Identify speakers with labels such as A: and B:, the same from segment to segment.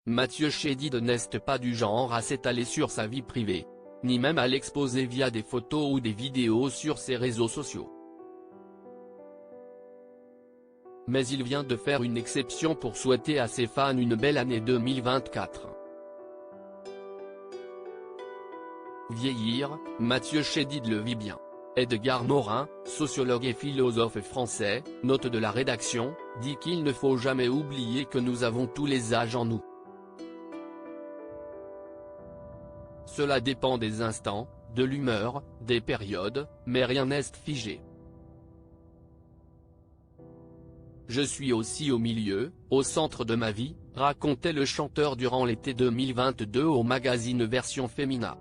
A: Mathieu Chédid n'est pas du genre à s'étaler sur sa vie privée, ni même à l'exposer via des photos ou des vidéos sur ses réseaux sociaux. Mais il vient de faire une exception pour souhaiter à ses fans une belle année 2024. Vieillir, Mathieu Chédid le vit bien. Edgar Morin, sociologue et philosophe français, note de la rédaction, dit qu'il ne faut jamais oublier que nous avons tous les âges en nous. Cela dépend des instants, de l'humeur, des périodes, mais rien n'est figé. Je suis aussi au milieu, au centre de ma vie, racontait le chanteur durant l'été 2022 au magazine Version Femina.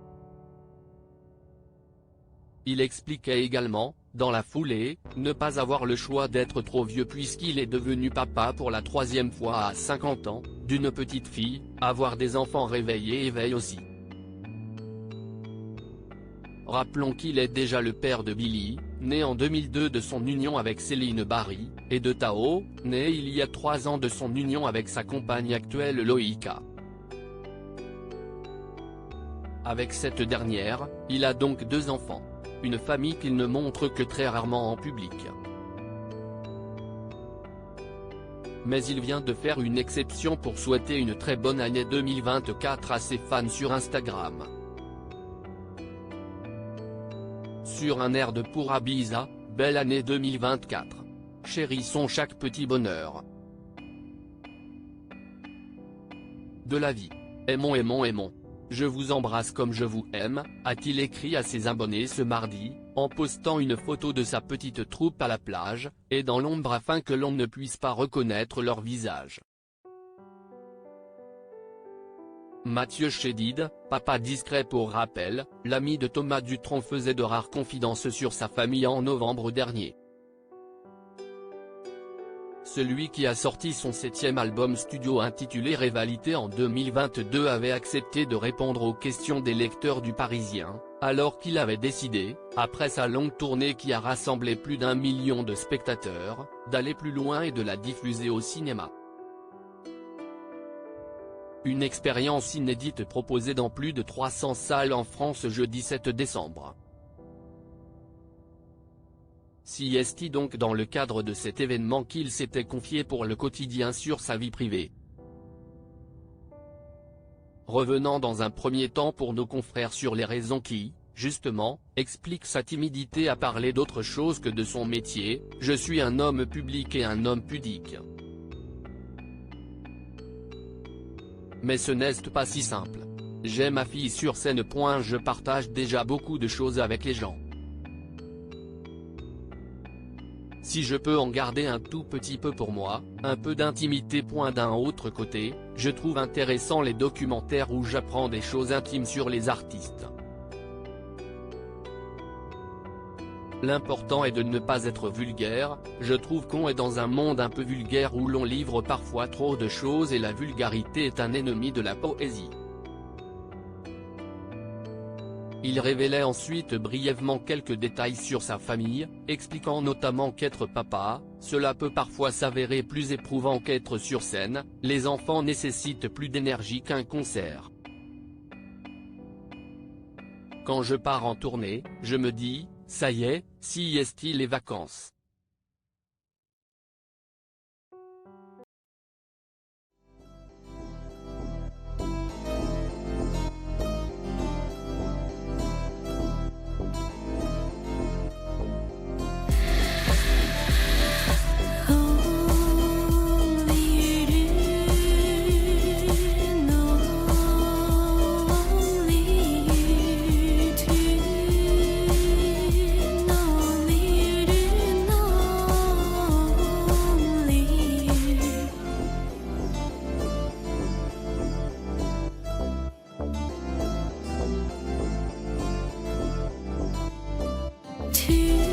A: Il expliquait également, dans la foulée, ne pas avoir le choix d'être trop vieux puisqu'il est devenu papa pour la 3e fois à 50 ans, d'une petite fille, avoir des enfants réveillés éveille aussi. Rappelons qu'il est déjà le père de Billy, né en 2002 de son union avec Céline Barry, et de Tao, né il y a 3 ans de son union avec sa compagne actuelle Loïka. Avec cette dernière, il a donc 2 enfants. Une famille qu'il ne montre que très rarement en public. Mais il vient de faire une exception pour souhaiter une très bonne année 2024 à ses fans sur Instagram. Sur un air de Pura Bisa, belle année 2024. Chérissons chaque petit bonheur de la vie. Aimons, aimons, aimons. Je vous embrasse comme je vous aime, a-t-il écrit à ses abonnés ce mardi, en postant une photo de sa petite troupe à la plage, et dans l'ombre afin que l'on ne puisse pas reconnaître leur visage. Mathieu Chédid, papa discret pour rappel, l'ami de Thomas Dutronc faisait de rares confidences sur sa famille en novembre dernier. Celui qui a sorti son 7e album studio intitulé Rivalité en 2022 avait accepté de répondre aux questions des lecteurs du Parisien, alors qu'il avait décidé, après sa longue tournée qui a rassemblé plus d'1 million de spectateurs, d'aller plus loin et de la diffuser au cinéma. Une expérience inédite proposée dans plus de 300 salles en France jeudi 7 décembre. Si est-il donc dans le cadre de cet événement qu'il s'était confié pour le quotidien sur sa vie privée. Revenant dans un premier temps pour nos confrères sur les raisons qui, justement, expliquent sa timidité à parler d'autre chose que de son métier, je suis un homme public et un homme pudique. Mais ce n'est pas si simple. J'ai ma fille sur scène. Je partage déjà beaucoup de choses avec les gens. Si je peux en garder un tout petit peu pour moi, un peu d'intimité. D'un autre côté, je trouve intéressant les documentaires où j'apprends des choses intimes sur les artistes. L'important est de ne pas être vulgaire, je trouve qu'on est dans un monde un peu vulgaire où l'on livre parfois trop de choses et la vulgarité est un ennemi de la poésie. Il révélait ensuite brièvement quelques détails sur sa famille, expliquant notamment qu'être papa, cela peut parfois s'avérer plus éprouvant qu'être sur scène, les enfants nécessitent plus d'énergie qu'un concert. Quand je pars en tournée, je me dis, ça y est, si est-il les vacances.
B: To